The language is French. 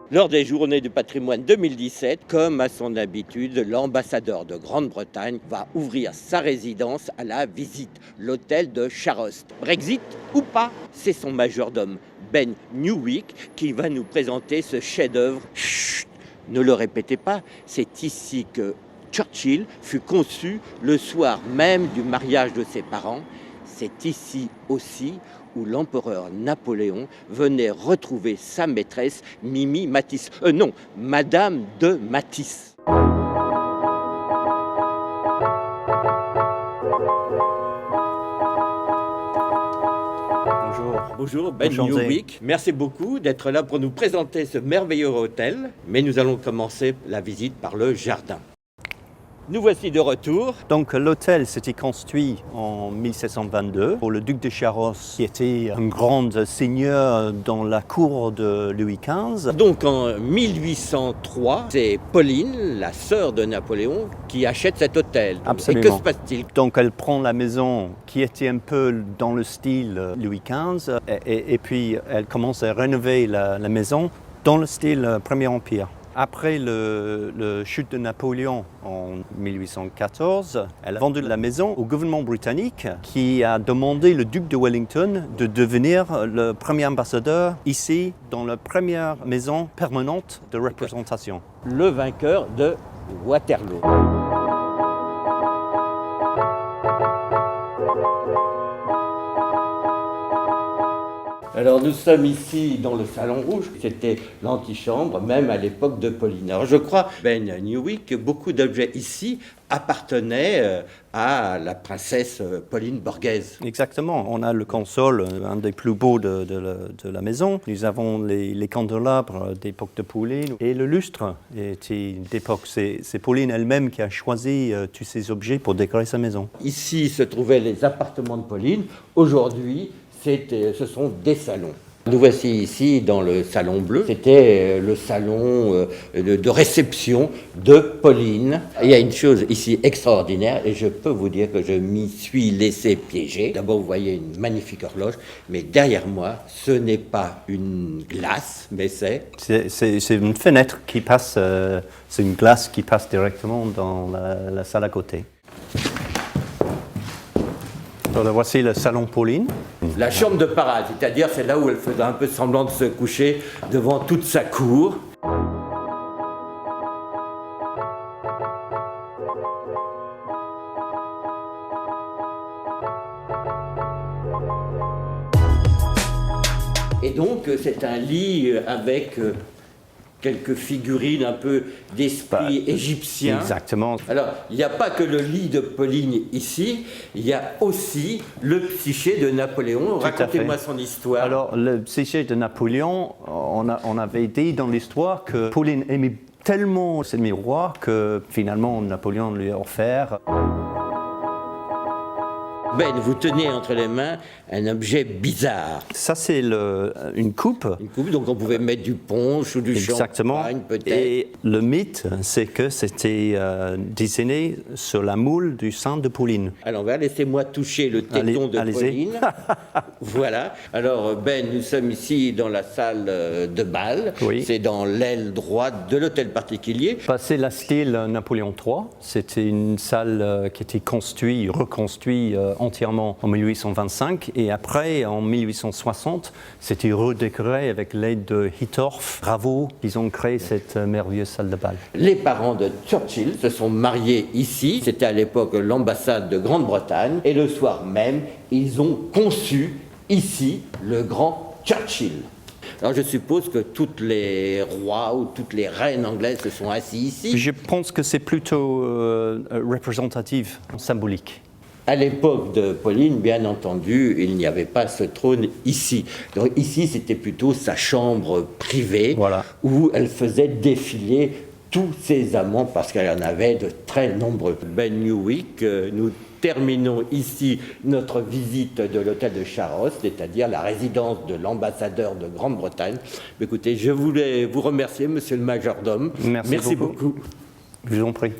Lors des Journées du patrimoine 2017, comme à son habitude, l'ambassadeur de Grande-Bretagne va ouvrir sa résidence à la visite, l'hôtel de Charost. Brexit ou pas, c'est son majordome, Ben Newick, qui va nous présenter ce chef-d'œuvre. Chut, ne le répétez pas, c'est ici que Churchill fut conçu le soir même du mariage de ses parents. C'est ici aussi où l'empereur Napoléon venait retrouver sa maîtresse Mimi Matisse. Non, Madame de Matisse. Bonjour. Bonjour, Ben Enchanté. Newick. Merci beaucoup d'être là pour nous présenter ce merveilleux hôtel. Mais nous allons commencer la visite par le jardin. Nous voici de retour. Donc l'hôtel s'était construit en 1722 pour le duc de Charost, qui était un grand seigneur dans la cour de Louis XV. Donc en 1803, c'est Pauline, la sœur de Napoléon, qui achète cet hôtel. Absolument. Et que se passe-t-il? Donc elle prend la maison qui était un peu dans le style Louis XV et puis elle commence à rénover la maison dans le style Premier Empire. Après le chute de Napoléon en 1814, elle a vendu la maison au gouvernement britannique qui a demandé le duc de Wellington de devenir le premier ambassadeur ici dans la première maison permanente de représentation. Le vainqueur de Waterloo. Alors nous sommes ici dans le salon rouge, c'était l'antichambre, même à l'époque de Pauline. Alors je crois, Ben Newick, que beaucoup d'objets ici appartenaient à la princesse Pauline Borghese. Exactement, on a le console, un des plus beaux de la maison. Nous avons les candélabres d'époque de Pauline et le lustre était d'époque. C'est Pauline elle-même qui a choisi tous ces objets pour décorer sa maison. Ici se trouvaient les appartements de Pauline. Aujourd'hui, ce sont des salons. Nous voici ici dans le salon bleu. C'était le salon de réception de Pauline. Il y a une chose ici extraordinaire et je peux vous dire que je m'y suis laissé piéger. D'abord, vous voyez une magnifique horloge, mais derrière moi, ce n'est pas une glace, mais c'est une fenêtre qui passe, c'est une glace qui passe directement dans la salle à côté. Alors, voici le salon Pauline. La chambre de parade, c'est-à-dire c'est là où elle faisait un peu semblant de se coucher devant toute sa cour. Et donc c'est un lit avec quelques figurines un peu d'esprit égyptien. Exactement. Alors, il n'y a pas que le lit de Pauline ici, il y a aussi le psyché de Napoléon. Racontez-moi son histoire. Alors, le psyché de Napoléon, on avait dit dans l'histoire que Pauline aimait tellement ce miroir que finalement Napoléon lui a offert. Ben, vous tenez entre les mains un objet bizarre. Ça, c'est une coupe. Une coupe, donc on pouvait mettre du punch ou du champagne, peut-être. Et le mythe, c'est que c'était dessiné sur la moule du sein de Pauline. Alors, laissez-moi toucher le téton de Pauline. Voilà. Alors, Ben, nous sommes ici dans la salle de bal. Oui. C'est dans l'aile droite de l'hôtel particulier. C'est la style Napoléon III. C'était une salle qui était reconstruite entièrement en 1825 et après en 1860 c'était redécoré avec l'aide de Hittorf, Ravo. Ils ont créé cette merveilleuse salle de bal. Les parents de Churchill se sont mariés ici, c'était à l'époque l'ambassade de Grande-Bretagne et le soir même ils ont conçu ici le grand Churchill. Alors je suppose que tous les rois ou toutes les reines anglaises se sont assis ici. Je pense que c'est plutôt représentatif, symbolique. À l'époque de Pauline, bien entendu, il n'y avait pas ce trône ici. Donc ici, c'était plutôt sa chambre privée, voilà, où elle faisait défiler tous ses amants, parce qu'elle en avait de très nombreux. Ben Newick, nous terminons ici notre visite de l'hôtel de Charost, c'est-à-dire la résidence de l'ambassadeur de Grande-Bretagne. Écoutez, je voulais vous remercier, monsieur le majordome. Merci beaucoup. Je vous en prie.